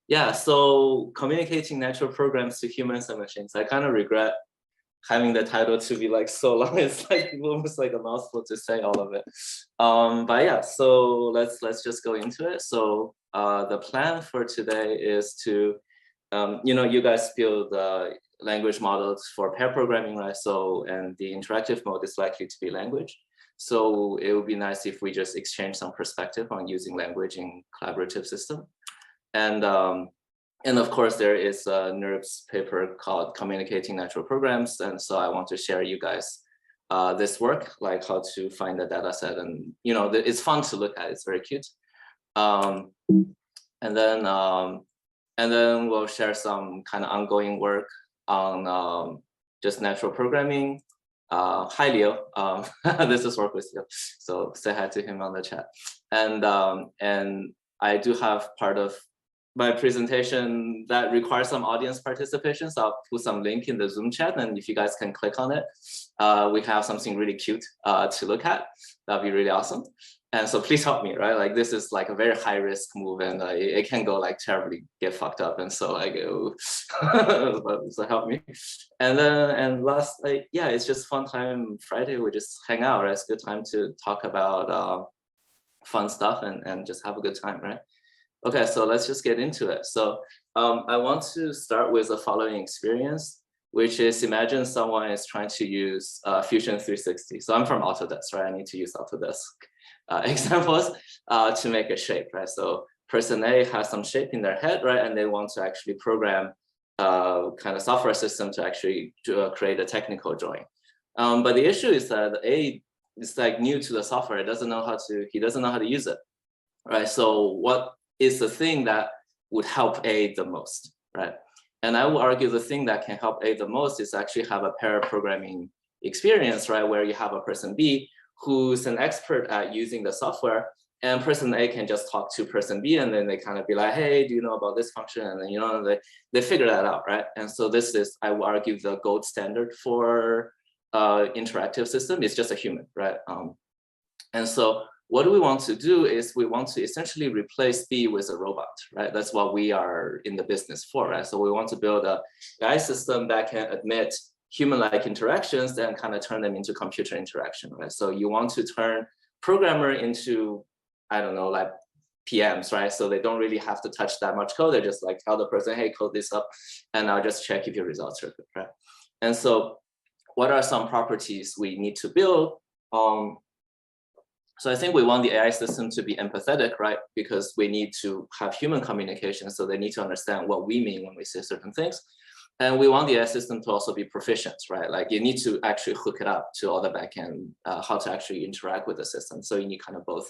Yeah, so communicating natural programs to humans and machines. I kind of regret having the title to be like so long. It's like almost like a mouthful to say all of it. But yeah, so let's just go into it. So the plan for today is to, you guys build language models for pair programming, right? So, and the interactive mode is likely to be language. So it would be nice if we just exchange some perspective on using language in collaborative system. And of course, there is a NERB's paper called Communicating Natural Programs. And so I want to share you guys this work, like how to find the data set. And, it's fun to look at. It's very cute. And then we'll share some kind of ongoing work on just natural programming. Hi, Leo. This is work with Leo. So say hi to him on the chat. And I do have part of my presentation that requires some audience participation. So I'll put some link in the Zoom chat. And if you guys can click on it, we have something really cute to look at. That'd be really awesome. And so please help me, right? Like this is like a very high risk move and it can go like terribly get fucked up. And so like, so help me. And last, yeah, it's just fun time Friday. We just hang out, right? It's a good time to talk about fun stuff and just have a good time, right? Okay, so let's just get into it. So I want to start with the following experience, which is imagine someone is trying to use Fusion 360. So I'm from Autodesk, right? I need to use Autodesk examples to make a shape, right? So person A has some shape in their head, right? And they want to actually program kind of software system to actually create a technical drawing. But the issue is that A is like new to the software. He doesn't know how to use it, right? So what is the thing that would help A the most, right? And I will argue the thing that can help A the most is actually have a pair programming experience, right? Where you have a person B who's an expert at using the software, and person A can just talk to person B, and then they kind of be like, hey, do you know about this function? And then, they figure that out, right? And so this is, I will argue, the gold standard for interactive system. It's just a human, right? And so what we want to do is we want to essentially replace B with a robot, right? That's what we are in the business for, right? So we want to build a AI system that can admit human-like interactions and kind of turn them into computer interaction, right? So you want to turn programmer into, I don't know, like PMs, right? So they don't really have to touch that much code. They just like tell the person, hey, code this up, and I'll just check if your results are good, right? And so what are some properties we need to build? So I think we want the AI system to be empathetic, right? Because we need to have human communication. So they need to understand what we mean when we say certain things. And we want the AI system to also be proficient, right? Like you need to actually hook it up to all the backend, how to actually interact with the system. So you need kind of both.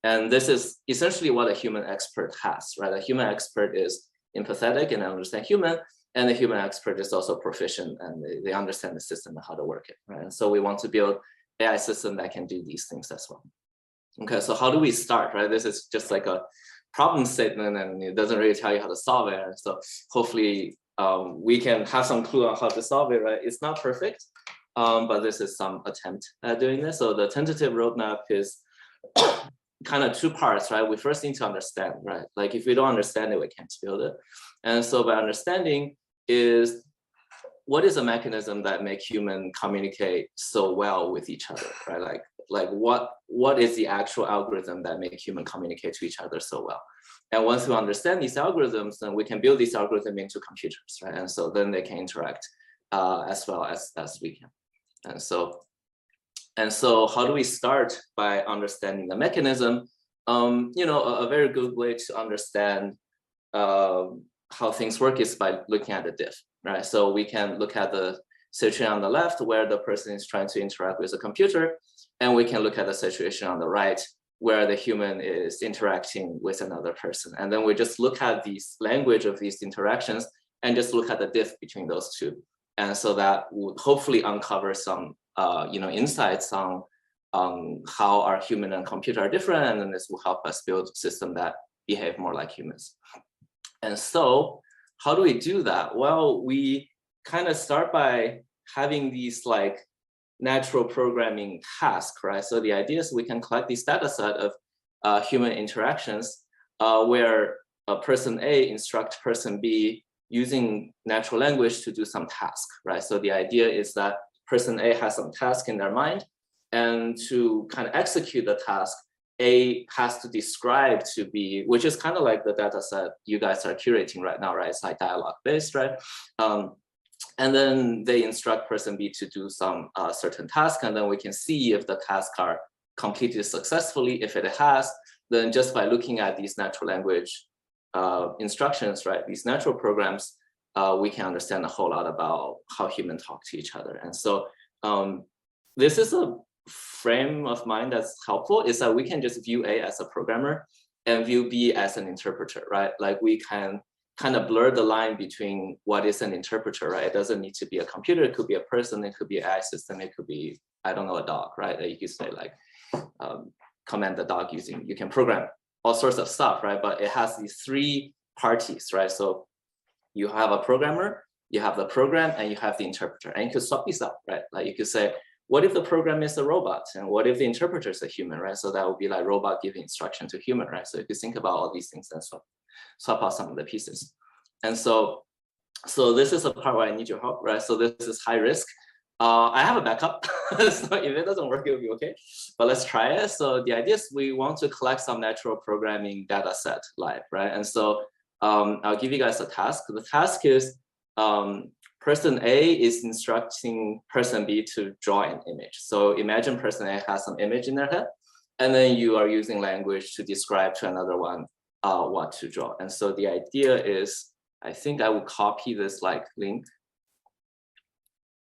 And this is essentially what a human expert has, right? A human expert is empathetic and understand human, and the human expert is also proficient and they understand the system and how to work it, right? And so we want to build AI system that can do these things as well. Okay, so how do we start, right? This is just like a problem statement and it doesn't really tell you how to solve it. So hopefully we can have some clue on how to solve it, right? It's not perfect, but this is some attempt at doing this. So the tentative roadmap is kind of two parts, right? We first need to understand, right? Like if we don't understand it, we can't build it. And so by understanding is what is a mechanism that make human communicate so well with each other, right? Like what is the actual algorithm that make human communicate to each other so well? And once we understand these algorithms, then we can build these algorithms into computers, right? And so then they can interact as well as we can. And so how do we start? By understanding the mechanism. A very good way to understand how things work is by looking at the diff, right? So we can look at the situation on the left where the person is trying to interact with a computer, and we can look at the situation on the right where the human is interacting with another person. And then we just look at these language of these interactions and just look at the diff between those two. And so that would hopefully uncover some insights on how our human and computer are different, and then this will help us build a system that behave more like humans. And so how do we do that? Well, we kind of start by having these like natural programming tasks, right? So the idea is we can collect this data set of human interactions where person A instruct person B using natural language to do some task, right? So the idea is that person A has some task in their mind, and to kind of execute the task, A has to describe to B, which is kind of like the data set you guys are curating right now, right? It's like dialogue based, right? And then they instruct person B to do some certain task, and then we can see if the tasks are completed successfully. If it has, then just by looking at these natural language instructions, right, these natural programs, we can understand a whole lot about how humans talk to each other. And so this is a frame of mind that's helpful, is that we can just view A as a programmer and view B as an interpreter, right? Like we can kind of blur the line between what is an interpreter, right? It doesn't need to be a computer, it could be a person, it could be an AI system, it could be, I don't know, a dog, right? That you could say like, command the dog using, you can program all sorts of stuff, right? But it has these three parties, right? So you have a programmer, you have the program, and you have the interpreter. And you could swap these up, right? Like you could say, what if the program is a robot? And what if the interpreter is a human, right? So that would be like robot giving instruction to human, right? So you could think about all these things and swap out some of the pieces. And so this is a part where I need your help, right? So this is high risk. I have a backup, so if it doesn't work, it'll be okay. But let's try it. So the idea is we want to collect some natural programming data set live, right? And so I'll give you guys a task. The task is person A is instructing person B to draw an image. So imagine person A has some image in their head, and then you are using language to describe to another one what to draw. And so the idea is, I think I will copy this like link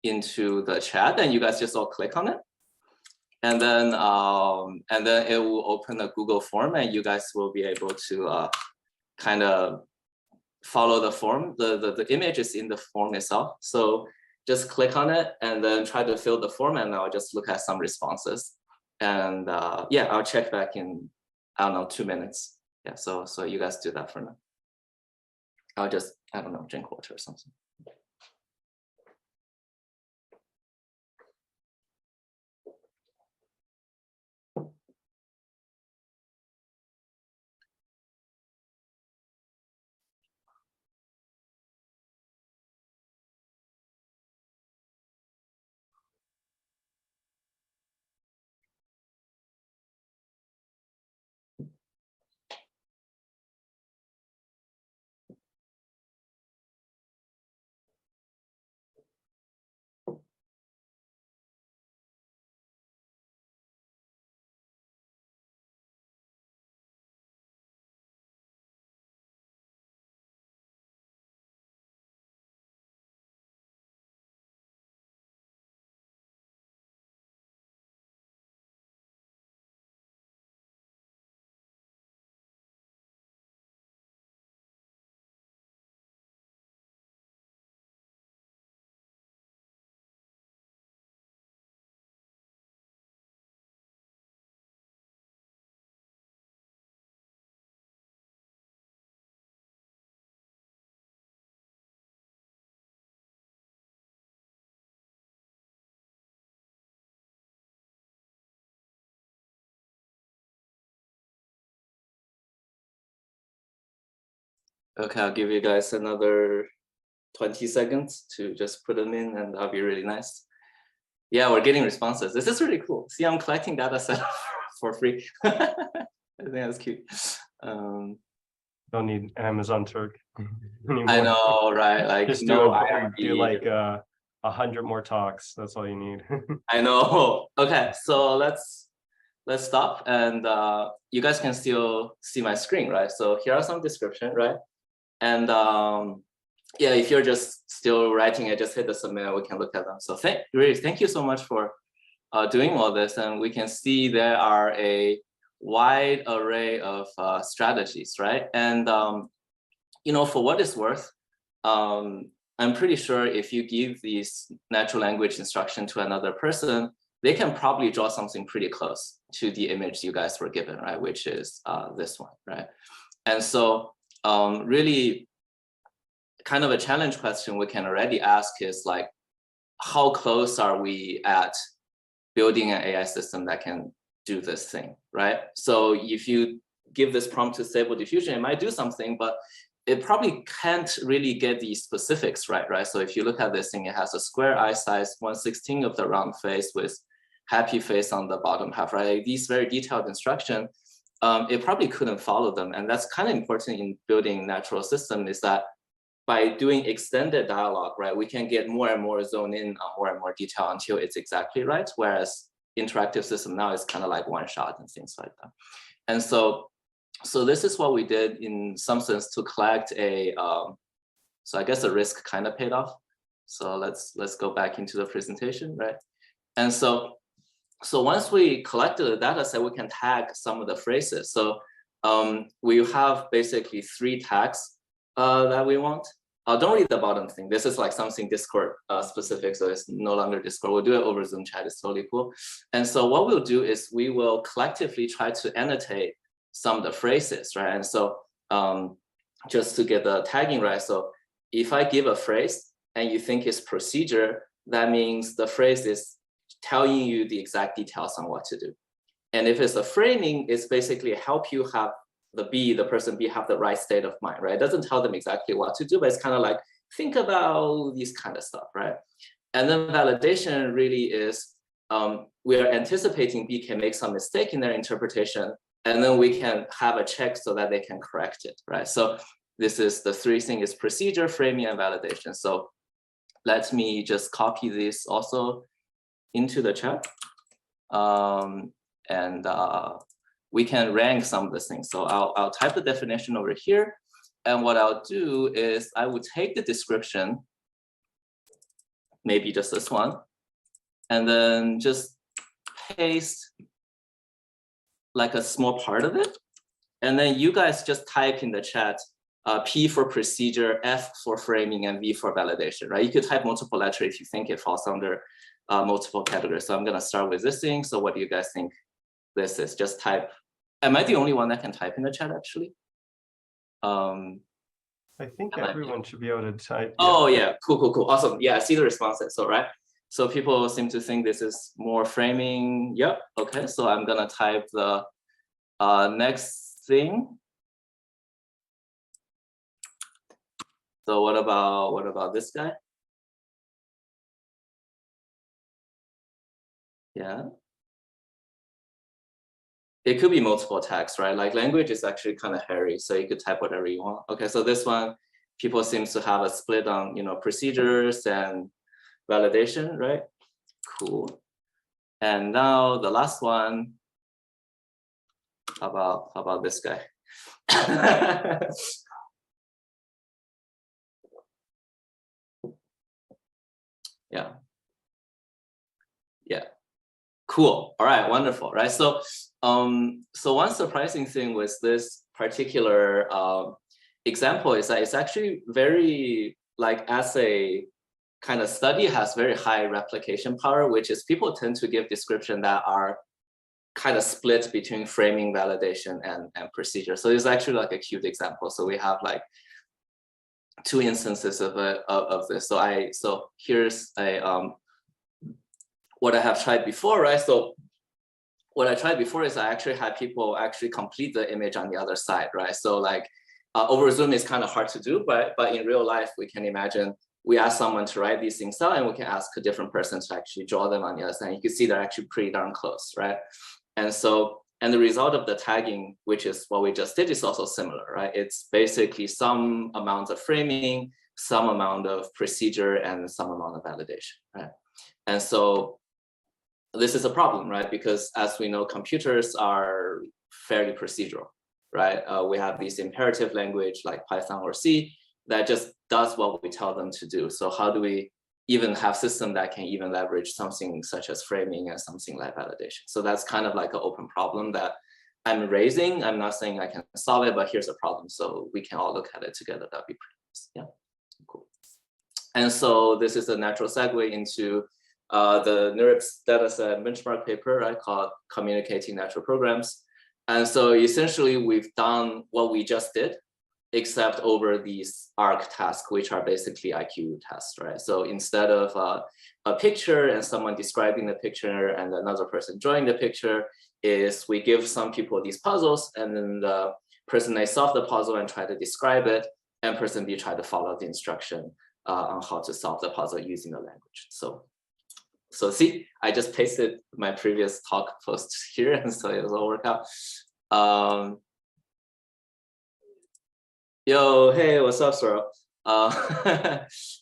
into the chat, and you guys just all click on it, and then it will open a Google form, and you guys will be able to kind of follow the form. The image is in the form itself, so just click on it and then try to fill the form, and I'll just look at some responses, and yeah, I'll check back in, I don't know, 2 minutes. Yeah, so you guys do that for now. I'll just, I don't know, drink water or something. Okay, I'll give you guys another 20 seconds to just put them in, and that'll be really nice. Yeah, we're getting responses. This is really cool. See, I'm collecting data set for free. I think that's cute. Don't need Amazon Turk anymore. I know, right? Like, just no, do like 100 more talks. That's all you need. I know. Okay, so let's stop, and you guys can still see my screen, right? So here are some description, right? And yeah, if you're just still writing it, just hit the submit, we can look at them. So thank you so much for doing all this. And we can see there are a wide array of strategies, right? And you know, for what it's worth, I'm pretty sure if you give these natural language instruction to another person, they can probably draw something pretty close to the image you guys were given, right? Which is this one, right? And so really kind of a challenge question we can already ask is like, how close are we at building an AI system that can do this thing, right? So if you give this prompt to Stable Diffusion, it might do something, but it probably can't really get the specifics right? So if you look at this thing, it has a square eye size, 1/16 of the round face with happy face on the bottom half, right? These very detailed instruction, it probably couldn't follow them. And that's kind of important in building natural system, is that by doing extended dialogue, right, we can get more and more zone in on more and more detail until it's exactly right. Whereas interactive system now is kind of like one shot and things like that. And so this is what we did in some sense to collect a, so I guess the risk kind of paid off. So let's go back into the presentation, right? And so once we collected the data set, we can tag some of the phrases. So we have basically 3 tags that we want. Don't read the bottom thing. This is like something Discord specific, so it's no longer Discord. We'll do it over Zoom chat, it's totally cool. And so what we'll do is we will collectively try to annotate some of the phrases, right? And so just to get the tagging right, so if I give a phrase and you think it's procedure, that means the phrase is telling you the exact details on what to do. And if it's a framing, it's basically help you have the person B have the right state of mind, right? It doesn't tell them exactly what to do, but it's kind of like, think about these kind of stuff, right? And then validation really is, we are anticipating B can make some mistake in their interpretation, and then we can have a check so that they can correct it, right? So this is the 3 things: is procedure, framing, and validation. So let me just copy this also into the chat. We can rank some of these things. So I'll type the definition over here. And what I'll do is I will take the description, maybe just this one, and then just paste like a small part of it. And then you guys just type in the chat, P for procedure, F for framing, and V for validation, right? You could type multiple letters if you think it falls under multiple categories. So I'm gonna start with this thing. So what do you guys think this is? Just type. Am I the only one that can type in the chat actually? I think everyone should be able to type. Oh yeah, cool, awesome. Yeah, I see the responses, so right? So people seem to think this is more framing. Yep, okay, so I'm gonna type the next thing. So what about this guy? Yeah. It could be multiple tags, right? Like language is actually kind of hairy, so you could type whatever you want. Okay, so this one, people seems to have a split on, procedures and validation, right? Cool. And now the last one, how about this guy? Yeah. Cool. All right, wonderful, right? So one surprising thing with this particular example is that it's actually very, like, as a kind of study, has very high replication power, which is people tend to give description that are kind of split between framing, validation, and procedure. So it's actually like a cute example. So we have like 2 instances of this. So here's a what I have tried before, right? So what I tried before is I actually had people actually complete the image on the other side, right? So like over Zoom is kind of hard to do, but in real life, we can imagine we ask someone to write these things down and we can ask a different person to actually draw them on the other side. You can see they're actually pretty darn close, right? And the result of the tagging, which is what we just did, is also similar, right? It's basically some amount of framing, some amount of procedure, and some amount of validation, right? And so this is a problem, right? Because as we know, computers are fairly procedural, right? We have these imperative language like Python or C that just does what we tell them to do. So how do we even have system that can even leverage something such as framing and something like validation? So that's kind of like an open problem that I'm raising. I'm not saying I can solve it, but here's a problem. So we can all look at it together. That'd be pretty nice. Yeah, cool. And so this is a natural segue into the NeurIPS dataset benchmark paper, right, called Communicating Natural Programs. And so essentially we've done what we just did, except over these ARC tasks, which are basically IQ tests, right? So instead of a picture and someone describing the picture and another person drawing the picture, is we give some people these puzzles, and then the person A solve the puzzle and try to describe it, and person B try to follow the instruction on how to solve the puzzle using the language. So see, I just pasted my previous talk post here, and so it will all work out. Yo, hey, what's up, Sorrel?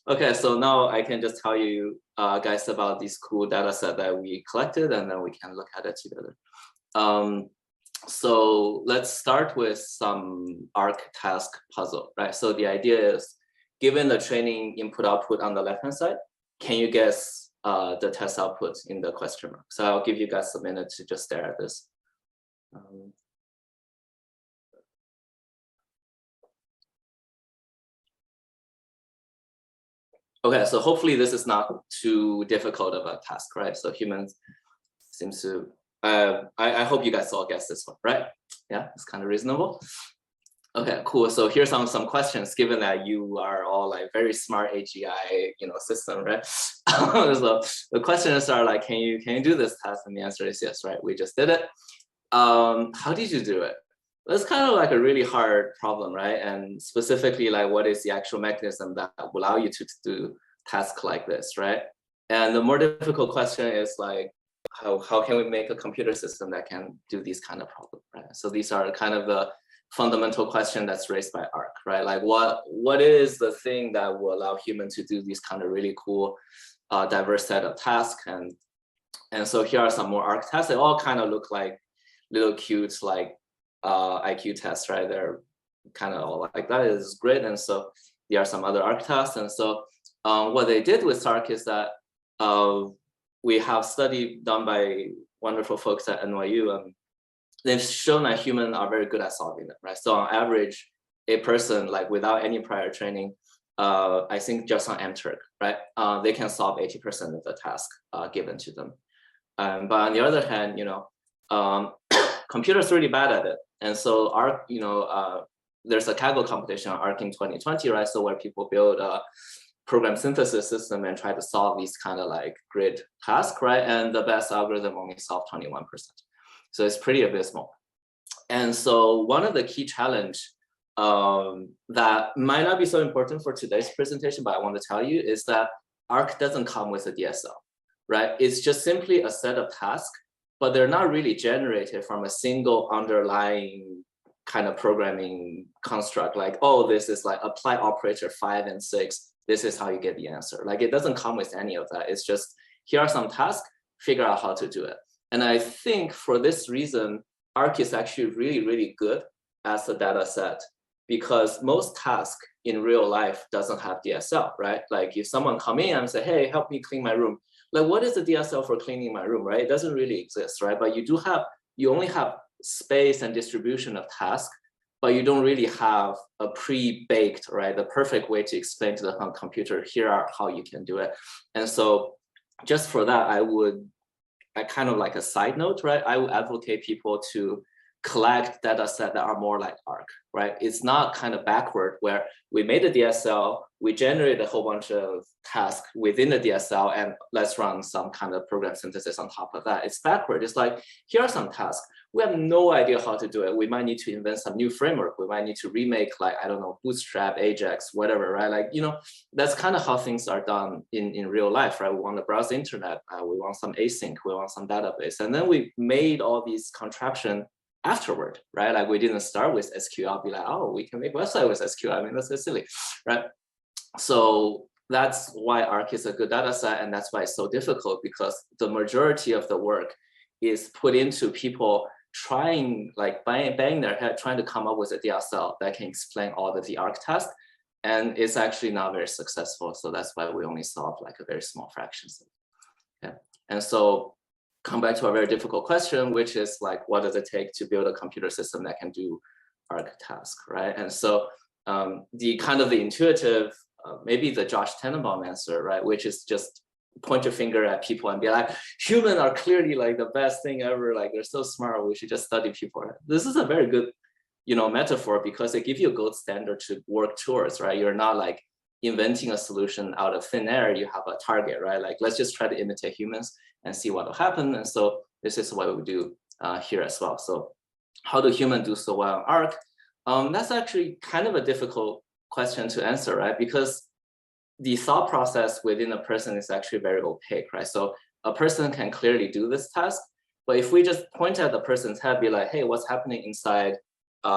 Okay, so now I can just tell you guys about this cool data set that we collected, and then we can look at it together. So let's start with some ARC task puzzle, right? So the idea is, given the training input output on the left-hand side, can you guess the test output in the question mark? So I'll give you guys a minute to just stare at this. Okay, so hopefully this is not too difficult of a task, right? So humans seems to, I hope you guys all guess this one, right? Yeah, it's kind of reasonable. Okay, cool. So here's some questions, given that you are all like very smart AGI, system, right? So the questions are like, can you do this task? And the answer is yes, right? We just did it. How did you do it? That's kind of like a really hard problem, right? And specifically, like, what is the actual mechanism that will allow you to do tasks like this, right? And the more difficult question is like, how can we make a computer system that can do these kind of problems, right? So these are kind of the fundamental question that's raised by ARC, right? Like, what is the thing that will allow humans to do these kind of really cool, diverse set of tasks? And so here are some more ARC tests. They all kind of look like little cute, like, IQ tests, right? They're kind of all like that. Is great. And so there are some other ARC tests. And so what they did with ARC is that we have study done by wonderful folks at NYU, and they've shown that humans are very good at solving them, right? So on average, a person like without any prior training, I think just on mTurk, right? They can solve 80% of the task given to them. But on the other hand, computers are really bad at it. And so ARC, there's a Kaggle competition on ARC in 2020, right? So where people build a program synthesis system and try to solve these kind of like grid tasks, right? And the best algorithm only solved 21%. So it's pretty abysmal. And so one of the key challenge that might not be so important for today's presentation, but I want to tell you is that ARC doesn't come with a DSL, right? It's just simply a set of tasks, but they're not really generated from a single underlying kind of programming construct, like, oh, this is like apply operator 5 and 6. This is how you get the answer. Like, it doesn't come with any of that. It's just, here are some tasks, figure out how to do it. And I think for this reason, ARC is actually really, really good as a data set, because most tasks in real life doesn't have DSL, right? Like if someone come in and say, hey, help me clean my room. Like, what is the DSL for cleaning my room, right? It doesn't really exist, right? But you only have space and distribution of tasks, but you don't really have a pre-baked, right? The perfect way to explain to the computer, here are how you can do it. And so just for that, I kind of like a side note, right? I would advocate people to collect data set that are more like ARC, right? It's not kind of backward where we made a DSL, we generate a whole bunch of tasks within the DSL, and let's run some kind of program synthesis on top of that. It's backward. It's like, here are some tasks. We have no idea how to do it. We might need to invent some new framework. We might need to remake, like, I don't know, Bootstrap, Ajax, whatever, right? Like, that's kind of how things are done in real life, right? We want to browse the internet. We want some async. We want some database. And then we made all these contraption afterward, right? Like, we didn't start with SQL, be like, oh, we can make website with SQL. I mean, that's so silly, right? So that's why ARC is a good data set, and that's why it's so difficult, because the majority of the work is put into people trying, like, bang their head, trying to come up with a DSL that can explain all of the ARC tasks, and it's actually not very successful. So that's why we only solve like a very small fraction. Okay, and so come back to a very difficult question, which is like, what does it take to build a computer system that can do ARC task, right? And so the kind of the intuitive, maybe the Josh Tenenbaum answer, right, which is just point your finger at people and be like, humans are clearly like the best thing ever, like they're so smart, we should just study people. This is a very good, metaphor, because they give you a gold standard to work towards, right? You're not like inventing a solution out of thin air. You have a target, right? Like, let's just try to imitate humans and see what will happen. And so this is what we do here as well. So how do humans do so well in ARC? That's actually kind of a difficult question to answer, right? Because the thought process within a person is actually very opaque, right? So a person can clearly do this task, but if we just point at the person's head, be like, hey, what's happening inside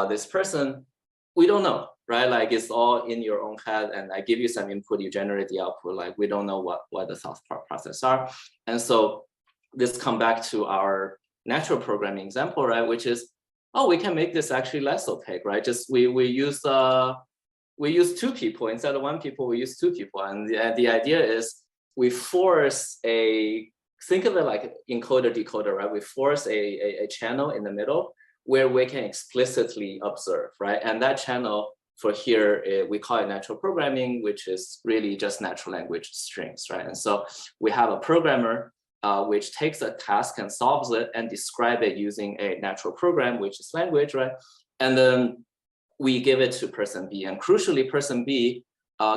this person? We don't know, right? Like it's all in your own head, and I give you some input, you generate the output. Like we don't know what the thought process are. And so this come back to our natural programming example, right? Which is, oh, we can make this actually less opaque, right? Just we use 2 people instead of 1 people. We use 2 people, and the idea is we force think of it like encoder decoder, right? We force a channel in the middle where we can explicitly observe, right? And that channel for here, we call it natural programming, which is really just natural language strings, right? And so we have a programmer which takes a task and solves it and describe it using a natural program, which is language, right? And then we give it to person B, and crucially, person B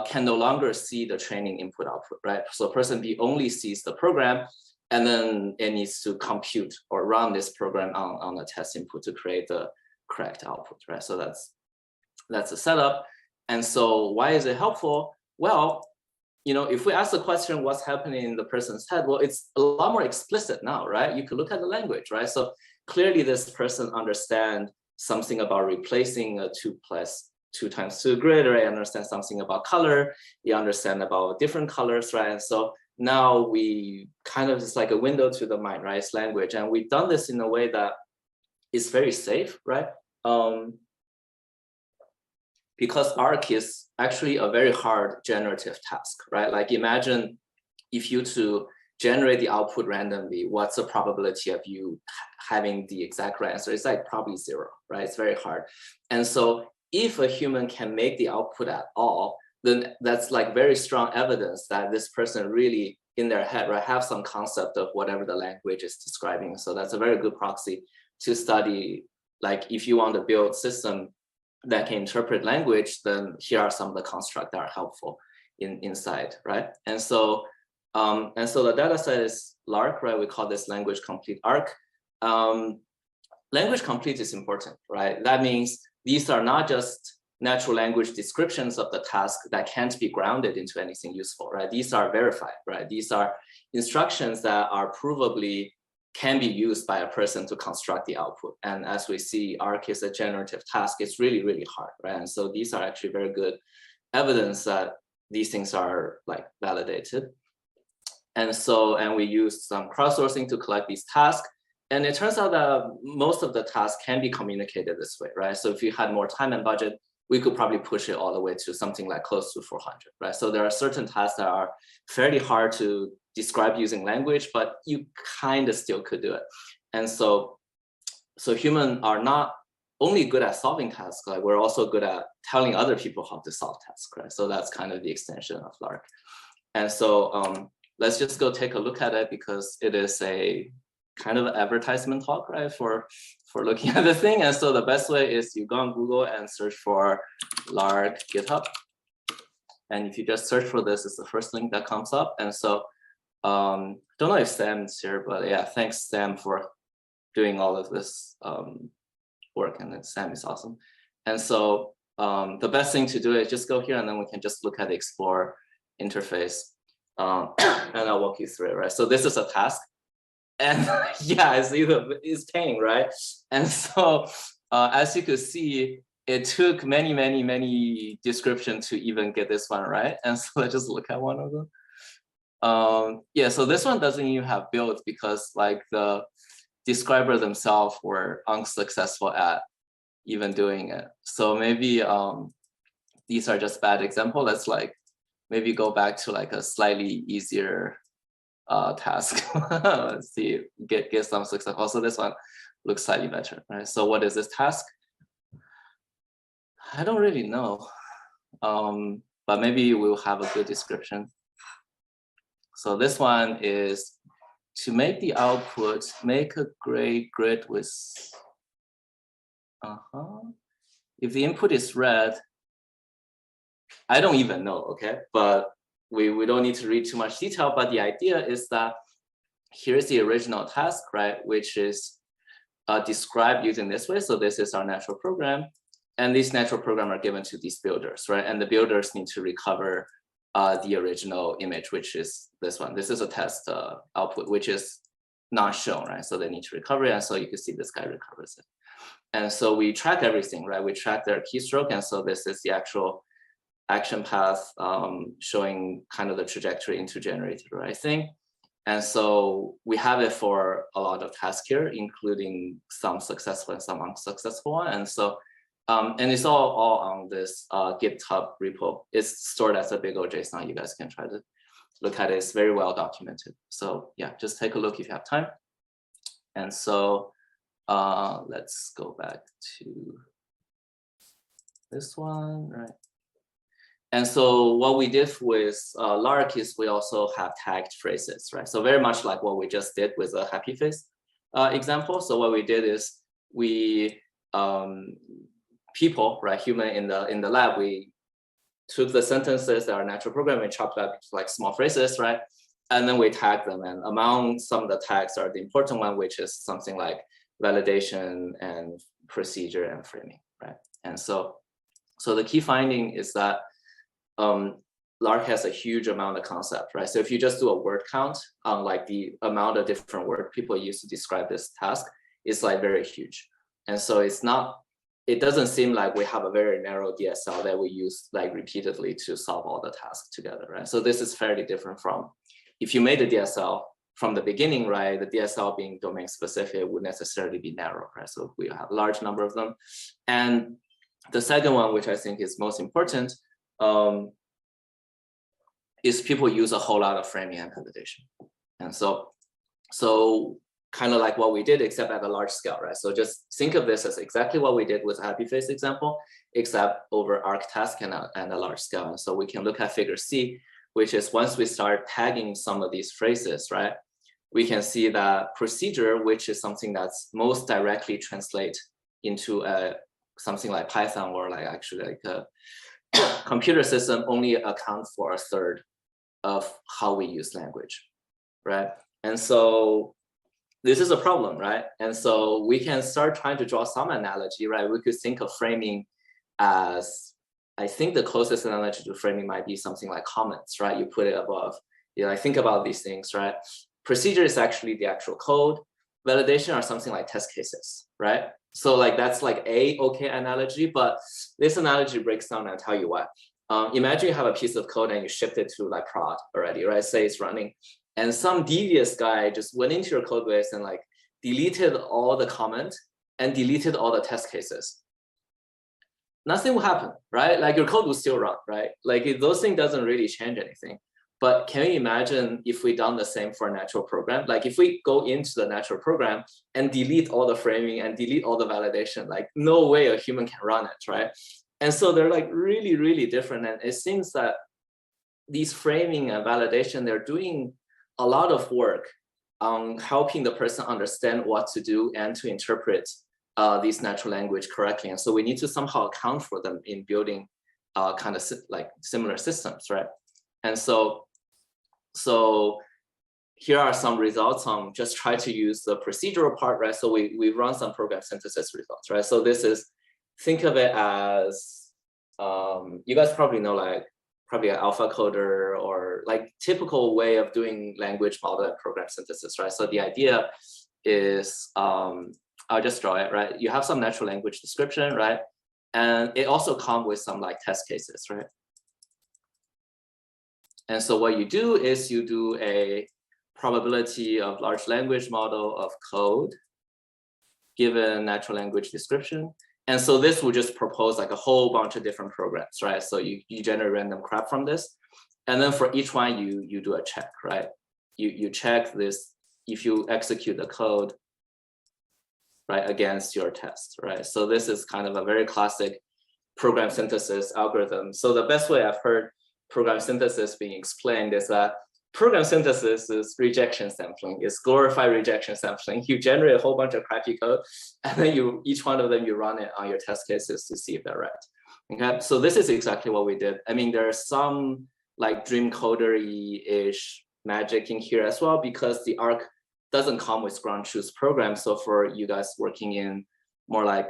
can no longer see the training input output, right? So person B only sees the program, and then it needs to compute or run this program on the test input to create the correct output, right? So that's the setup. And so why is it helpful? Well, if we ask the question, what's happening in the person's head? Well, it's a lot more explicit now, right? You could look at the language, right? So clearly this person understands something about replacing a 2 + 2 × 2 grid, right? Understand something about color. You understand about different colors, right? And so now we kind of, it's like a window to the mind, right? It's language. And we've done this in a way that is very safe, right? Because ARC is actually a very hard generative task, right? Like imagine if you to generate the output randomly, what's the probability of you having the exact right answer? It's like probably 0, right? It's very hard. And so if a human can make the output at all, then that's like very strong evidence that this person really in their head, right, have some concept of whatever the language is describing. So that's a very good proxy to study. Like if you want to build system that can interpret language, then here are some of the constructs that are helpful inside, right? And so the data set is LARC, right? We call this language-complete ARC. Language-complete is important, right? That means these are not just natural language descriptions of the task that can't be grounded into anything useful, right? These are verified, right? These are instructions that are provably can be used by a person to construct the output. And as we see, ARC is a generative task. It's really, really hard, right? And so these are actually very good evidence that these things are like validated. And we use some crowdsourcing to collect these tasks. And it turns out that most of the tasks can be communicated this way, right? So if you had more time and budget, we could probably push it all the way to something like close to 400, right? So there are certain tasks that are fairly hard to describe using language, but you kind of still could do it. And so humans are not only good at solving tasks, like we're also good at telling other people how to solve tasks, right? So that's kind of the extension of LARC. And so let's just go take a look at it, because it is a kind of advertisement talk, right, for looking at the thing. And so the best way is you go on Google and search for LARC GitHub. And if you just search for this, it's the first link that comes up. And so don't know if Sam is here, but yeah, thanks Sam for doing all of this work. And then Sam is awesome. And so the best thing to do is just go here, and then we can just look at the Explore interface. And I'll walk you through it, right? So this is a task. And yeah, it's pain, right? And so as you could see, it took many descriptions to even get this one right. And so let's just look at one of them. Yeah, so this one doesn't even have builds, because like the describer themselves were unsuccessful at even doing it. So maybe these are just bad examples. Let's like maybe go back to like a slightly easier task. Let's see, get some success. Also, this one looks slightly better, right? So what is this task? I don't really know, but maybe we'll have a good description. So this one is to make the output, make a gray grid with, if the input is red, I don't even know, okay? But we don't need to read too much detail, but the idea is that here's the original task, right? Which is described using this way. So this is our natural program. And these natural programs are given to these builders, right? And the builders need to recover the original image, which is this one. This is a test output, which is not shown, right? So they need to recover it. And so you can see this guy recovers it. And so we track everything, right? We track their keystroke. And so this is the actual action path showing kind of the trajectory into generated right thing. And so we have it for a lot of tasks here, including some successful and some unsuccessful one. And so, and it's all on this GitHub repo. It's stored as a big old JSON. You guys can try to look at it. It's very well documented. So yeah, just take a look if you have time. And so let's go back to this one, right? And so what we did with LARC is we also have tagged phrases, right? So very much like what we just did with a happy face example. So what we did is we, people, right, human in the lab, we took the sentences that are natural program and chopped up into like small phrases, right? And then we tag them. And among some of the tags are the important one, which is something like validation and procedure and framing, right? And so the key finding is that LARC has a huge amount of concept, right? So if you just do a word count on like the amount of different words people use to describe this task, it's like very huge. And so it doesn't seem like we have a very narrow DSL that we use like repeatedly to solve all the tasks together, right? So this is fairly different from if you made a DSL from the beginning, right? The DSL being domain specific would necessarily be narrow, right? So we have a large number of them. And the second one, which I think is most important, is people use a whole lot of framing and validation. And so kind of like what we did, except at a large scale, right? So just think of this as exactly what we did with happy face example, except over ARC task and a large scale. And so we can look at figure C, which is once we start tagging some of these phrases, right? We can see that procedure, which is something that's most directly translate into something like Python or like actually like a computer system, only account for a third of how we use language, right? And so this is a problem, right? And so we can start trying to draw some analogy, right? We could think of framing as, I think the closest analogy to framing might be something like comments, right? You put it above, you know, I think about these things, right? Procedure is actually the actual code. Validation are something like test cases, right? So like that's like a okay analogy, but this analogy breaks down and I'll tell you why. Imagine you have a piece of code and you shipped it to like prod already, right? Say it's running, and some devious guy just went into your code base and like deleted all the comment and deleted all the test cases. Nothing will happen, right? Like your code will still run, right? Like those things doesn't really change anything. But can you imagine if we done the same for a natural program? Like if we go into the natural program and delete all the framing and delete all the validation, like no way a human can run it, right? And so they're like really, really different. And it seems that these framing and validation, they're doing a lot of work on helping the person understand what to do and to interpret these natural language correctly. And so we need to somehow account for them in building kind of like similar systems, right? And so here are some results on just try to use the procedural part, right? So we run some program synthesis results, right? So this is, think of it as, you guys probably know like probably an alpha coder or like typical way of doing language model and program synthesis, right? So the idea is, I'll just draw it, right? You have some natural language description, right? And it also comes with some like test cases, right? And so what you do is you do a probability of large language model of code given natural language description. And so this will just propose like a whole bunch of different programs, right? So you generate random crap from this. And then for each one, you do a check, right? You check this, if you execute the code, right, against your test, right? So this is kind of a very classic program synthesis algorithm. So the best way I've heard program synthesis being explained is that program synthesis is rejection sampling. It's glorified rejection sampling. You generate a whole bunch of crappy code, and then each one of them, you run it on your test cases to see if they're right. Okay, so this is exactly what we did. I mean, there's some like dream coder-ish magic in here as well, because the ARC doesn't come with ground truth program. So for you guys working in more like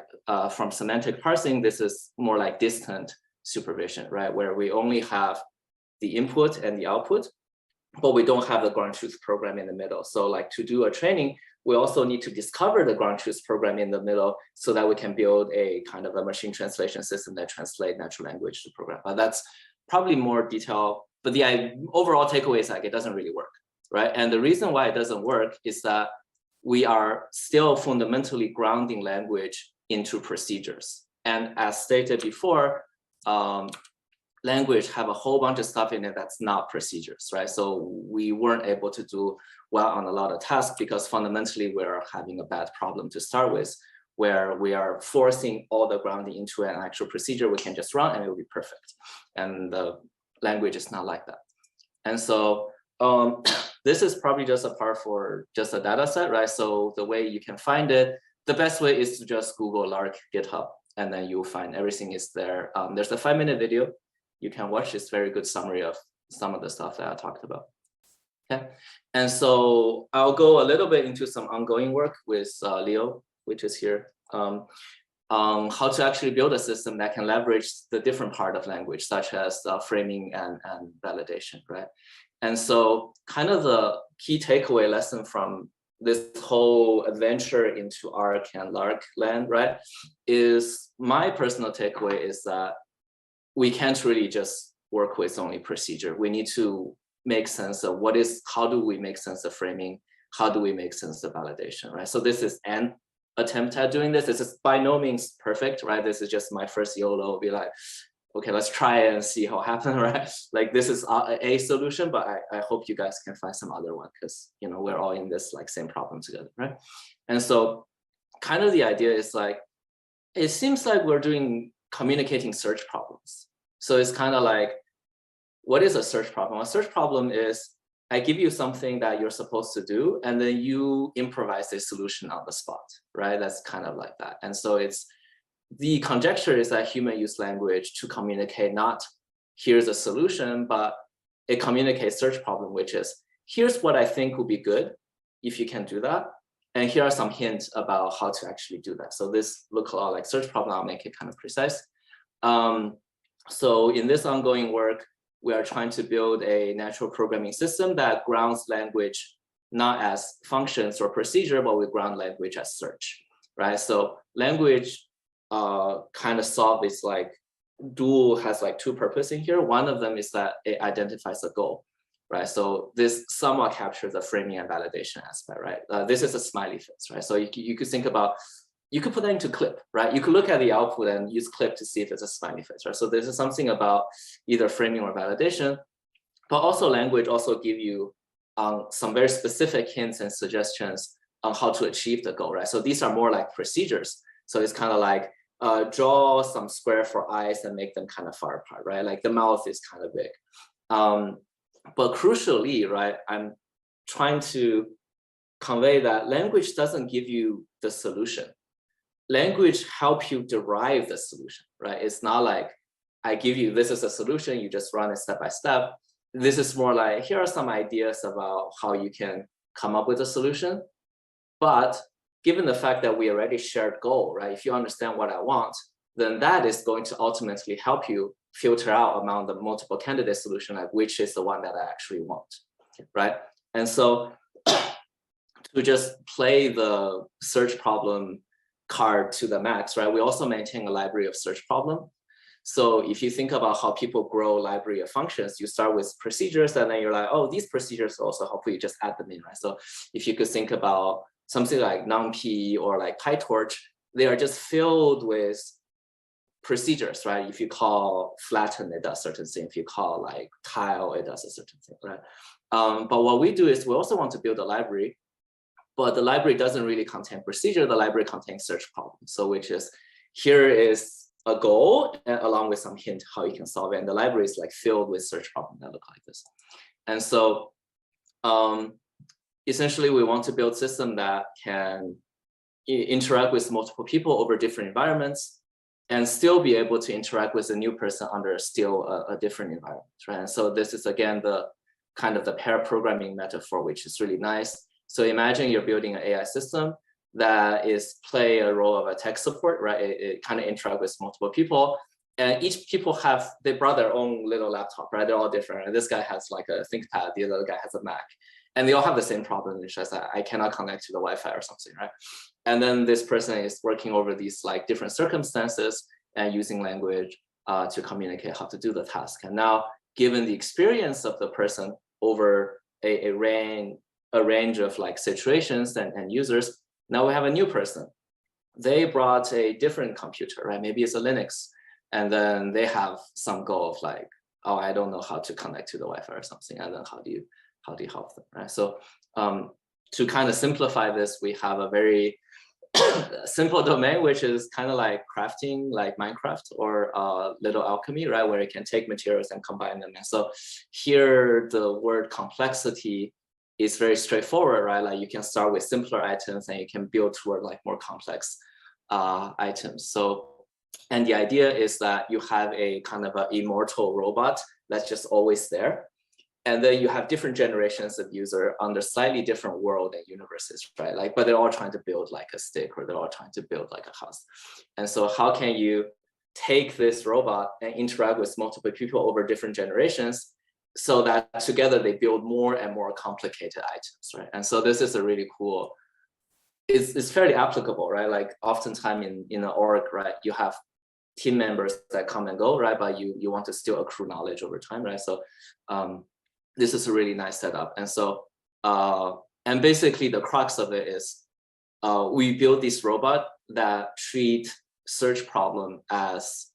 from semantic parsing, this is more like distant supervision, right? Where we only have the input and the output, but we don't have the ground truth program in the middle. So like to do a training, we also need to discover the ground truth program in the middle so that we can build a kind of a machine translation system that translate natural language to program. But that's probably more detail, but the overall takeaway is like it doesn't really work, right? And the reason why it doesn't work is that we are still fundamentally grounding language into procedures. And as stated before, language have a whole bunch of stuff in it that's not procedures, right? So we weren't able to do well on a lot of tasks because fundamentally we're having a bad problem to start with, where we are forcing all the grounding into an actual procedure we can just run and it will be perfect. And the language is not like that. And so this is probably just a part for just a data set, right? So the way you can find it, the best way is to just Google LARC GitHub, and then you'll find everything is there. There's a 5-minute video you can watch. It's very good summary of some of the stuff that I talked about. Okay, and so I'll go a little bit into some ongoing work with Leo, which is here, how to actually build a system that can leverage the different part of language, such as framing and validation, right? And so kind of the key takeaway lesson from this whole adventure into ARC and LARC land, right, is my personal takeaway is that we can't really just work with only procedure. We need to make sense of how do we make sense of framing? How do we make sense of validation, right? So this is an attempt at doing this. This is by no means perfect, right? This is just my first YOLO, be like, okay, let's try it and see how it happens, right? Like this is a solution, but I hope you guys can find some other one because, you know, we're all in this like same problem together, right? And so kind of the idea is like, it seems like we're doing communicating search problems. So it's kind of like, what is a search problem? A search problem is I give you something that you're supposed to do, and then you improvise a solution on the spot, right? That's kind of like that. And so the conjecture is that humans use language to communicate not here's a solution, but it communicates search problem, which is here's what I think would be good if you can do that. And here are some hints about how to actually do that. So this looks a lot like search problem. I'll make it kind of precise. So in this ongoing work, we are trying to build a natural programming system that grounds language not as functions or procedure, but we ground language as search, right? So language kind of solve this like dual has like two purposes in here. One of them is that it identifies a goal, right? So this somewhat captures the framing and validation aspect, right? This is a smiley face, right? So you could think about, you could put that into clip, right? You could look at the output and use clip to see if it's a smiley face, right? So this is something about either framing or validation, but also language also give you some very specific hints and suggestions on how to achieve the goal, right? So these are more like procedures. So it's kind of like draw some square for eyes and make them kind of far apart, right? Like the mouth is kind of big. But crucially, right, I'm trying to convey that language doesn't give you the solution. Language help you derive the solution, right? It's not like I give you, this is a solution, you just run it step by step. This is more like, here are some ideas about how you can come up with a solution. But given the fact that we already shared goal, right? If you understand what I want, then that is going to ultimately help you filter out among the multiple candidate solution, like which is the one that I actually want, right? And so to just play the search problem card to the max, right? We also maintain a library of search problem. So if you think about how people grow library of functions, you start with procedures and then you're like, oh, these procedures also hopefully just add them in, right? So if you could think about something like NumPy or like PyTorch, they are just filled with procedures, right? If you call flatten, it does certain thing. If you call like tile, it does a certain thing, right? But what we do is we also want to build a library, but the library doesn't really contain procedure. The library contains search problem. So which is, here is a goal and along with some hint how you can solve it. And the library is like filled with search problems that look like this. And so essentially we want to build a system that can interact with multiple people over different environments and still be able to interact with a new person under still a different environment, right? And so this is again the kind of the pair programming metaphor, which is really nice. So imagine you're building an AI system that play a role of a tech support, right? It kind of interact with multiple people, and each people they brought their own little laptop, right? They're all different. And this guy has like a ThinkPad, the other guy has a Mac, and they all have the same problem. It's just that I cannot connect to the Wi-Fi or something, right? And then this person is working over these like different circumstances and using language to communicate how to do the task. And now, given the experience of the person over a range of like situations and users, now we have a new person. They brought a different computer, right? Maybe it's a Linux, and then they have some goal of like, oh, I don't know how to connect to the Wi-Fi or something, and then how do you help them, right? So to kind of simplify this, we have a very simple domain, which is kind of like crafting, like Minecraft or Little Alchemy, right? Where you can take materials and combine them. And so here, the word complexity is very straightforward, right? Like you can start with simpler items and you can build toward like more complex items. So, and the idea is that you have a kind of an immortal robot that's just always there. And then you have different generations of user under slightly different world and universes, right? Like, but they're all trying to build like a stick, or they're all trying to build like a house. And so how can you take this robot and interact with multiple people over different generations so that together they build more and more complicated items, right? And so this is a really cool, it's fairly applicable, right? Like oftentimes in an org, right, you have team members that come and go, right? But you want to still accrue knowledge over time, right? So this is a really nice setup. And so, and basically the crux of it is we build this robot that treat search problem as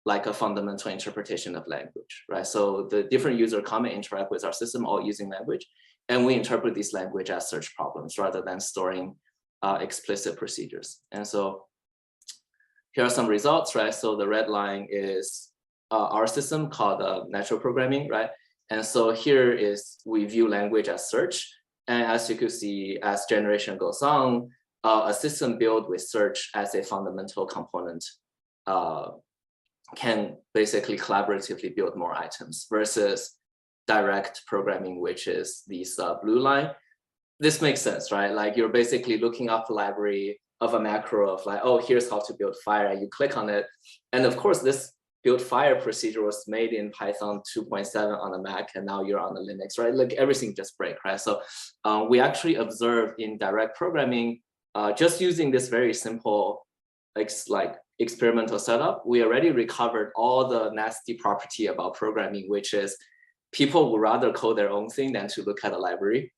like a fundamental interpretation of language, right? So the different user come and interact with our system all using language, and we interpret this language as search problems rather than storing explicit procedures. And so here are some results, right? So the red line is our system called natural programming, right? And so here is, we view language as search. And as you could see, as generation goes on, a system built with search as a fundamental component can basically collaboratively build more items versus direct programming, which is this blue line. This makes sense, right? Like you're basically looking up a library of a macro of like, oh, here's how to build fire, and you click on it. And of course, this build fire procedure was made in Python 2.7 on a Mac, and now you're on the Linux, right? Like everything just breaks, right? So we actually observe in direct programming, just using this very simple like experimental setup, we already recovered all the nasty property about programming, which is people would rather code their own thing than to look at a library,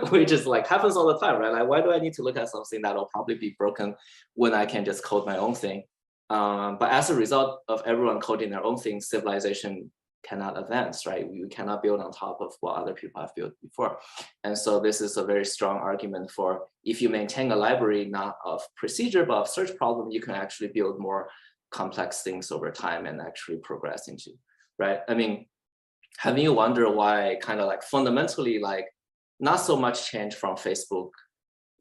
which is like happens all the time, right? Like, why do I need to look at something that'll probably be broken when I can just code my own thing? But as a result of everyone coding their own thing, civilization cannot advance, right? We cannot build on top of what other people have built before. And so this is a very strong argument for, if you maintain a library, not of procedure, but of search problem, you can actually build more complex things over time and actually progress into, right? I mean, have you wondered why kind of like fundamentally, like not so much change from Facebook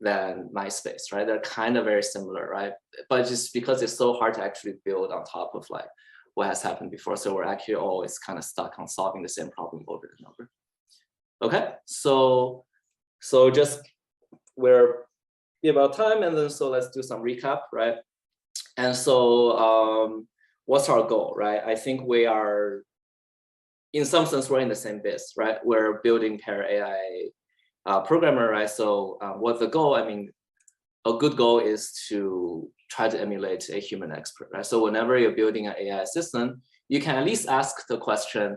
than MySpace, right? They're kind of very similar, right? But just because it's so hard to actually build on top of like what has happened before. So we're actually always kind of stuck on solving the same problem over and over. Okay, so just we're about time, and then so let's do some recap, right? And so what's our goal, right? I think we are, in some sense, we're in the same biz, right? We're building pair AI programmer, right? So what's the goal? I mean, a good goal is to try to emulate a human expert, right? So whenever you're building an AI assistant, you can at least ask the question,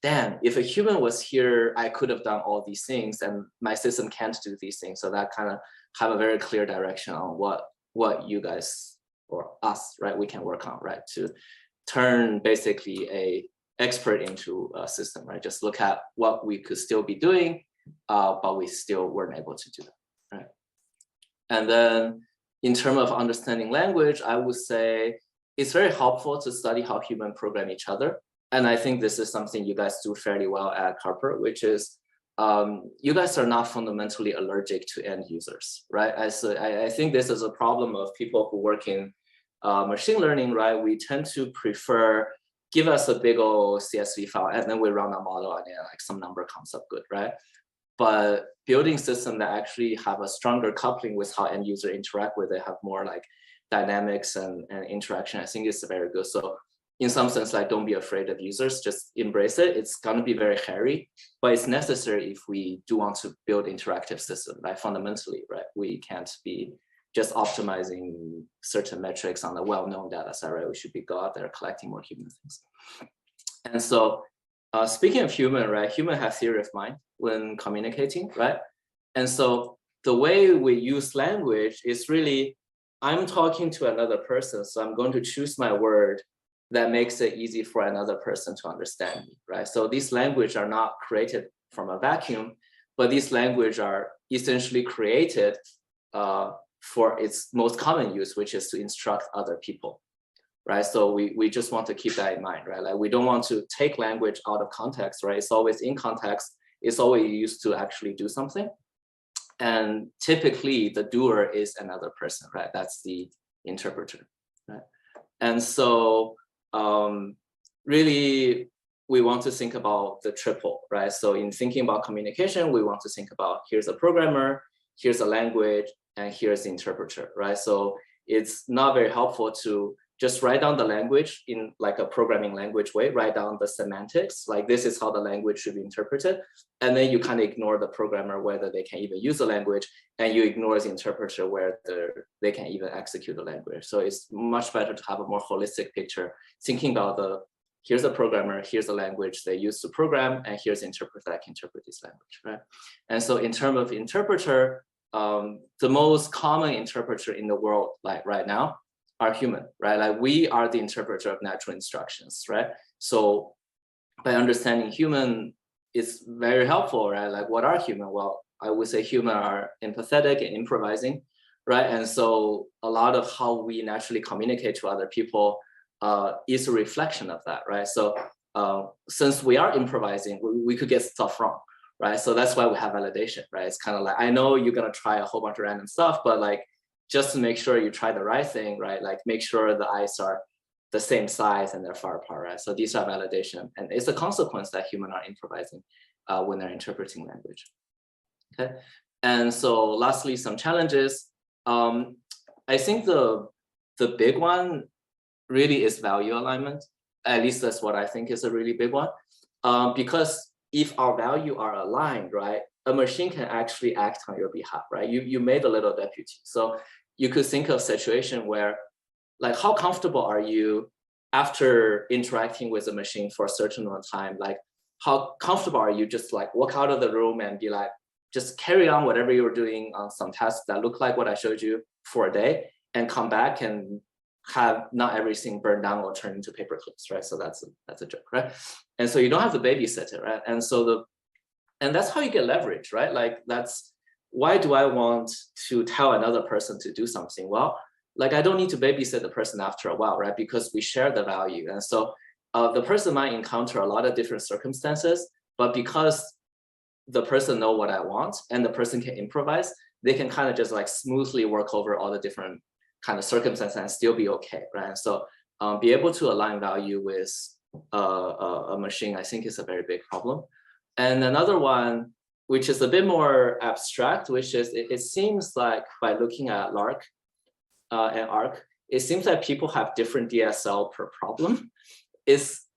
damn, if a human was here, I could have done all these things, and my system can't do these things. So that kind of have a very clear direction on what you guys or us, right, we can work on, right, to turn basically a expert into a system, right? Just look at what we could still be doing, but we still weren't able to do that, right? And then in terms of understanding language, I would say it's very helpful to study how humans program each other. And I think this is something you guys do fairly well at Carper, which is you guys are not fundamentally allergic to end users, right? I think this is a problem of people who work in machine learning, right? We tend to prefer, give us a big old CSV file, and then we run a model, and then like some number comes up good, right? but building systems that actually have a stronger coupling with how end user interact with it, have more like dynamics and interaction, I think is very good. So in some sense, like, don't be afraid of users, just embrace it. It's gonna be very hairy, but it's necessary if we do want to build interactive system, right? Fundamentally, right? We can't be just optimizing certain metrics on a well-known data set, right? We should be go out there collecting more human things. And so speaking of human, right? Human have theory of mind when communicating, right? And so the way we use language is really, I'm talking to another person, so I'm going to choose my word that makes it easy for another person to understand me, right? So these language are not created from a vacuum, but these language are essentially created for its most common use, which is to instruct other people, right? So we just want to keep that in mind, right? Like, we don't want to take language out of context, right? It's always in context. It's always used to actually do something. And typically the doer is another person, right? That's the interpreter, right? And so really, we want to think about the triple, right? So in thinking about communication, we want to think about, here's a programmer, here's a language, and here's the interpreter, right? So it's not very helpful to just write down the language in like a programming language way, write down the semantics, like this is how the language should be interpreted. And then you kind of ignore the programmer, whether they can even use the language, and you ignore the interpreter, whether they can even execute the language. So it's much better to have a more holistic picture, thinking about here's the programmer, here's the language they use to program, and here's the interpreter that can interpret this language, right? And so in terms of interpreter, the most common interpreter in the world, like right now, are human, right? Like, we are the interpreter of natural instructions, right? So by understanding human, it's very helpful, right? Like, what are human? Well, I would say human are empathetic and improvising, right? And so a lot of how we naturally communicate to other people is a reflection of that, right? So since we are improvising, we could get stuff wrong, right? So that's why we have validation, right? It's kind of like, I know you're gonna try a whole bunch of random stuff, but like, just to make sure you try the right thing, right? Like, make sure the eyes are the same size and they're far apart, right? So these are validation, and it's a consequence that humans are improvising when they're interpreting language, okay? And so lastly, some challenges. I think the big one really is value alignment. At least that's what I think is a really big one. Because if our value are aligned, right, a machine can actually act on your behalf, right? You made a little deputy. So you could think of a situation where, like, how comfortable are you after interacting with a machine for a certain amount of time? Like, how comfortable are you just like walk out of the room and be like, just carry on whatever you're doing on some tasks that look like what I showed you for a day, and come back and have not everything burned down or turned into paper clips, right? So that's a joke, right? And so you don't have to babysit it, right? And so and that's how you get leverage, right? Like, that's why do I want to tell another person to do something? Well, like, I don't need to babysit the person after a while, right? Because we share the value. And so the person might encounter a lot of different circumstances, but because the person know what I want and the person can improvise, they can kind of just like smoothly work over all the different kind of circumstances and still be okay, right? So be able to align value with a machine, I think, is a very big problem. And another one, which is a bit more abstract, which is, it seems like by looking at LARC and ARC, it seems like people have different DSL per problem.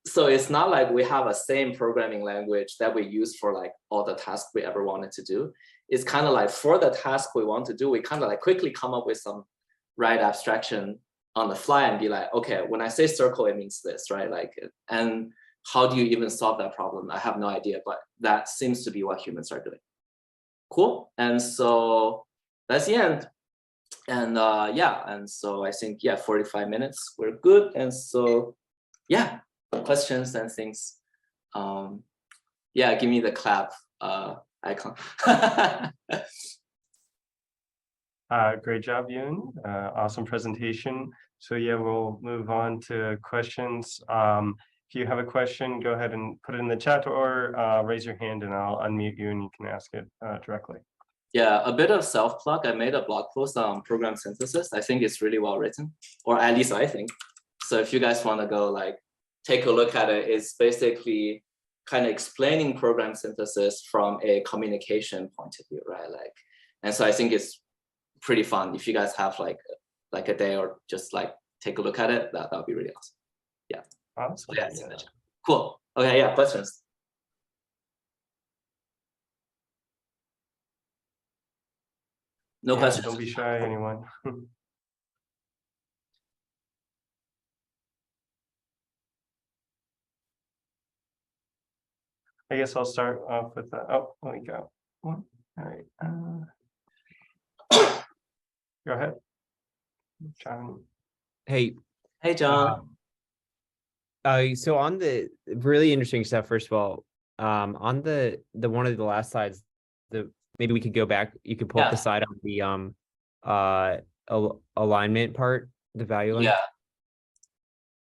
So it's not like we have a same programming language that we use for like all the tasks we ever wanted to do. It's kind of like, for the task we want to do, we kind of like quickly come up with some right abstraction on the fly and be like, okay, when I say circle, it means this, right? Like, and how do you even solve that problem? I have no idea, but that seems to be what humans are doing. Cool. And so that's the end. And yeah, and so I think, yeah, 45 minutes, we're good. And so, yeah, questions and things. Yeah, give me the clap icon. Great job, Yewen. Awesome presentation. So yeah, we'll move on to questions. If you have a question, go ahead and put it in the chat, or raise your hand and I'll unmute you and you can ask it directly. Yeah, a bit of self-plug. I made a blog post on program synthesis. I think it's really well written, or at least I think. So if you guys want to go like take a look at it, it's basically kind of explaining program synthesis from a communication point of view, right? Like, and so I think it's pretty fun. If you guys have like a day or just like take a look at it, that would be really awesome. Yeah. Awesome. So yeah, cool. Okay, yeah, questions. No questions. Don't be shy, anyone. I guess I'll start off with that. Oh, let me go. All right. Go ahead, John. Hey, John. So on the really interesting stuff, first of all, on the one of the last slides, maybe we could go back. You could pull up the slide on the alignment part, the value line. Yeah.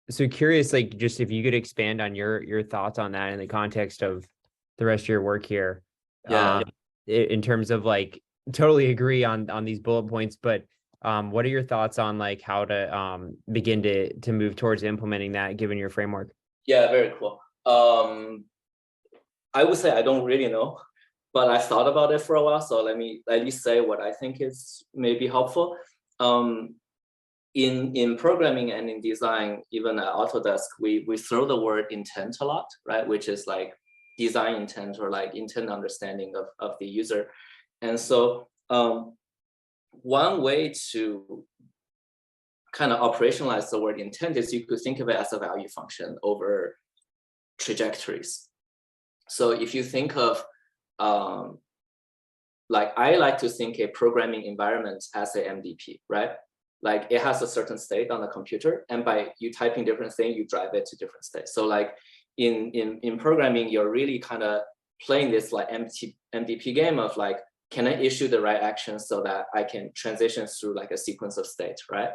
So curious, like, just if you could expand on your thoughts on that in the context of the rest of your work here. In terms of like, totally agree on these bullet points, but what are your thoughts on like how to begin to move towards implementing that given your framework? Yeah, very cool. I would say I don't really know, but I thought about it for a while. So let me at least say what I think is maybe helpful. In programming and in design, even at Autodesk, we throw the word intent a lot, right? Which is like design intent or like intent understanding of the user. And so one way to kind of operationalize the word intent is you could think of it as a value function over trajectories. So if you think of, like I like to think a programming environment as a MDP, right? Like it has a certain state on the computer, and by you typing different things, you drive it to different states. So like in programming, you're really kind of playing this like MDP game of like, can I issue the right action so that I can transition through like a sequence of states, right?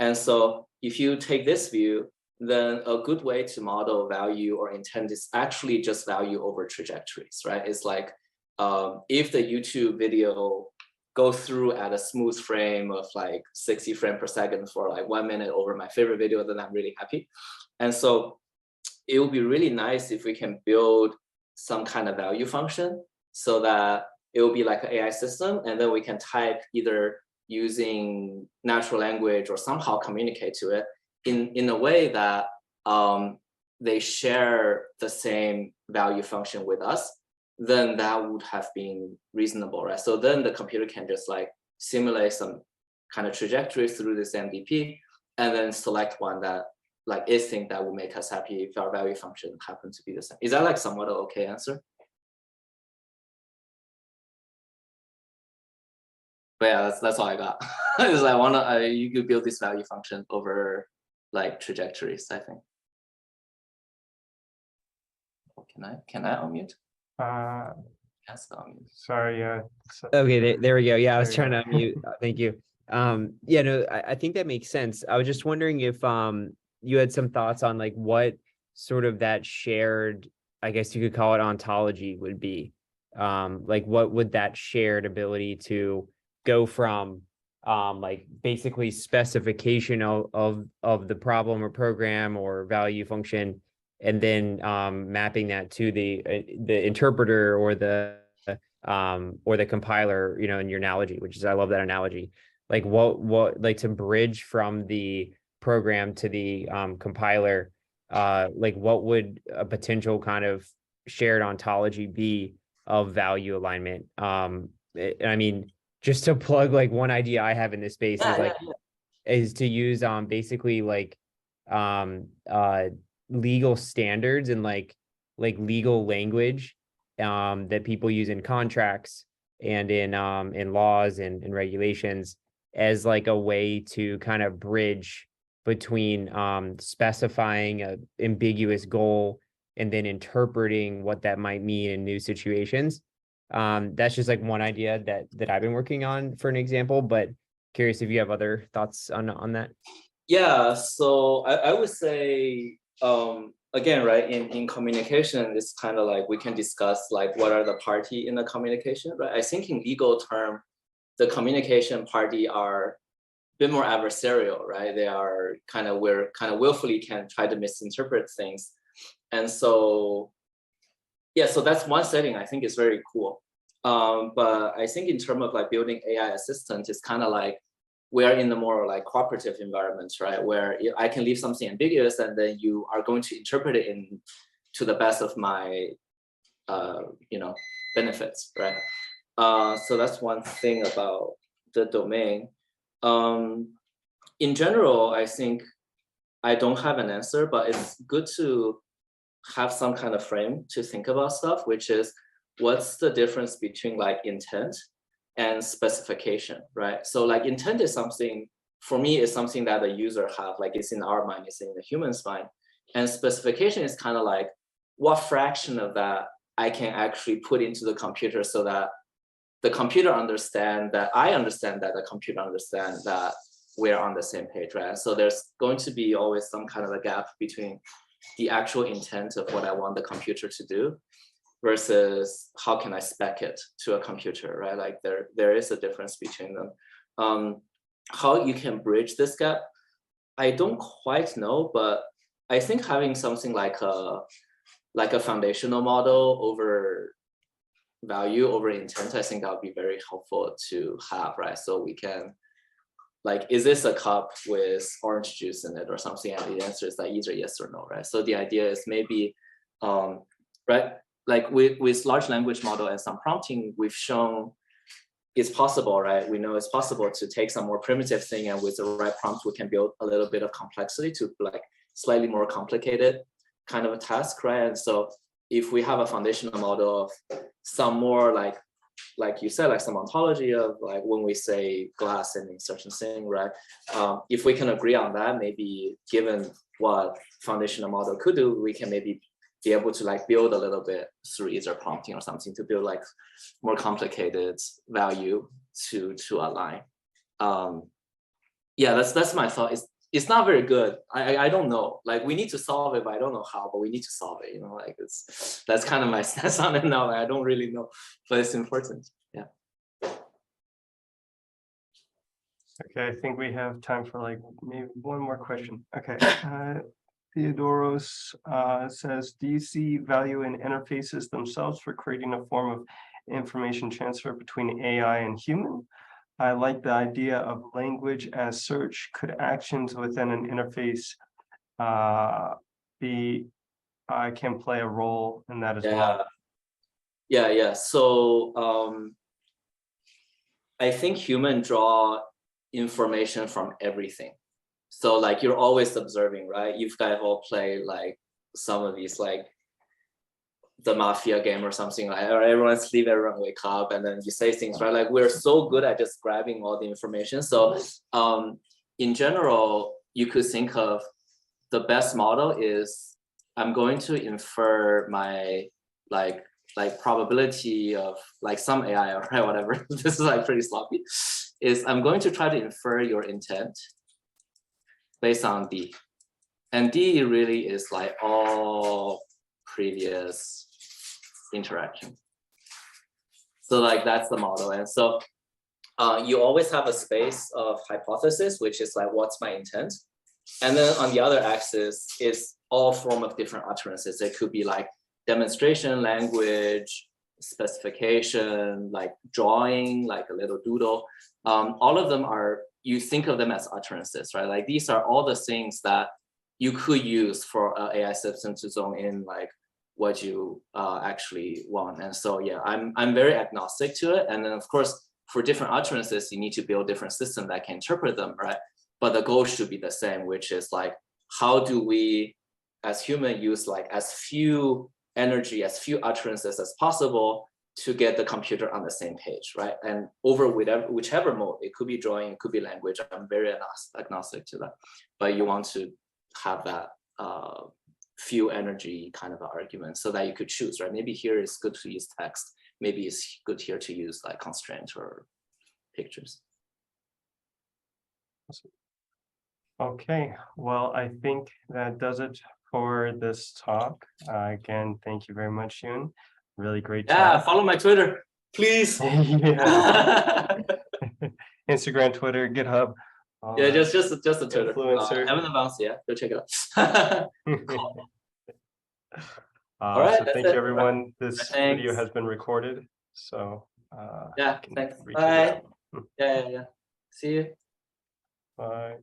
And so if you take this view, then a good way to model value or intent is actually just value over trajectories, right? It's like if the YouTube video goes through at a smooth frame of like 60 frames per second for like 1 minute over my favorite video, then I'm really happy. And so it would be really nice if we can build some kind of value function so that it will be like an AI system, and then we can type either using natural language or somehow communicate to it in a way that they share the same value function with us, then that would have been reasonable, right? So then the computer can just like simulate some kind of trajectory through this MDP and then select one that like is think that will make us happy if our value function happens to be the same. Is that like somewhat an okay answer? But yeah, that's all I got. Is I wanna you could build this value function over like trajectories, I think. Can I unmute? Yes, unmute. Sorry, yeah. Okay, there we go. Yeah, I was trying to unmute. Thank you. Yeah, no, I think that makes sense. I was just wondering if you had some thoughts on like what sort of that shared, I guess you could call it ontology would be. Like what would that shared ability to go from like basically specification of the problem or program or value function, and then mapping that to the interpreter or the compiler, you know, in your analogy, which is, I love that analogy. Like what like to bridge from the program to the compiler, like what would a potential kind of shared ontology be of value alignment? I mean, just to plug like one idea I have in this space is to use basically like legal standards and like legal language that people use in contracts and in laws and regulations as like a way to kind of bridge between specifying an ambiguous goal and then interpreting what that might mean in new situations. That's just like one idea that I've been working on for an example, but curious if you have other thoughts on that. Yeah, so I would say, again, right, in communication, it's kind of like we can discuss like what are the party in the communication, right? I think in legal term, the communication party are a bit more adversarial, right? They are we're willfully can try to misinterpret things. And so yeah, so that's one setting I think is very cool. But I think in terms of like building AI assistant, it's kind of like we're in the more like cooperative environment, right? Where I can leave something ambiguous and then you are going to interpret it in to the best of my, benefits, right? So that's one thing about the domain. In general, I think I don't have an answer, but it's good to have some kind of frame to think about stuff, which is what's the difference between like intent and specification, right? So like intent is something, for me, is something that the user have, like it's in our mind, it's in the human's mind. And specification is kind of like what fraction of that I can actually put into the computer so that the computer understand that I understand that the computer understands that we're on the same page, right? So there's going to be always some kind of a gap between the actual intent of what I want the computer to do versus how can I spec it to a computer, right? Like there is a difference between them. How you can bridge this gap, I don't quite know, but I think having something like a foundational model over value over intent, I think that would be very helpful to have, right? So we can, like, is this a cup with orange juice in it or something? And the answer is like either yes or no, right? So the idea is maybe, right, like with large language model and some prompting, we've shown it's possible, right? We know it's possible to take some more primitive thing and with the right prompt, we can build a little bit of complexity to like slightly more complicated kind of a task, right? And so if we have a foundational model of some more like you said, like some ontology of like when we say glass and in certain thing, right? If we can agree on that, maybe given what foundational model could do, we can maybe be able to like build a little bit through either prompting or something to build like more complicated value to align. Yeah, that's my thought. It's not very good. I don't know. Like we need to solve it, but I don't know how. But we need to solve it. You know, like that's kind of my stance on it now. Like, I don't really know, but it's important. Yeah. Okay, I think we have time for like maybe one more question. Okay. Theodoros says, do you see value in interfaces themselves for creating a form of information transfer between AI and human? I like the idea of language as search. Could actions within an interface can play a role in that as well? Yeah. So I think humans draw information from everything. So like you're always observing, right? You guys all play like some of these like the mafia game or something, like or everyone sleep, everyone wake up, and then you say things, right? Like we're so good at just grabbing all the information. So in general, you could think of the best model is I'm going to infer my like probability of like some AI or whatever. This is like pretty sloppy. Is I'm going to try to infer your intent based on D, and D really is like all previous interaction. So like that's the model. And so you always have a space of hypothesis, which is like what's my intent, and then on the other axis is all form of different utterances. It could be like demonstration, language, specification, like drawing, like a little doodle. All of them are, you think of them as utterances, right? Like these are all the things that you could use for AI system to zone in like what you actually want. And so, yeah, I'm very agnostic to it. And then of course, for different utterances, you need to build different systems that can interpret them, right? But the goal should be the same, which is like, how do we as humans use like as few energy, as few utterances as possible to get the computer on the same page, right? And over whichever mode, it could be drawing, it could be language. I'm very agnostic to that. But you want to have that few energy kind of argument so that you could choose, right? Maybe here it's good to use text. Maybe it's good here to use like constraint or pictures. Okay, well, I think that does it for this talk. Again, thank you very much, Yewen. Really great talk. Yeah, follow my Twitter, please. Instagram, Twitter, GitHub. Yeah, just a Twitter. Influencer. Evan Bounce, yeah, go check it out. Cool. right, So that's thank you, it. everyone. This video Thanks. has been recorded. So Yeah, you can thanks. recheck it Bye. out. Yeah. See you. Bye.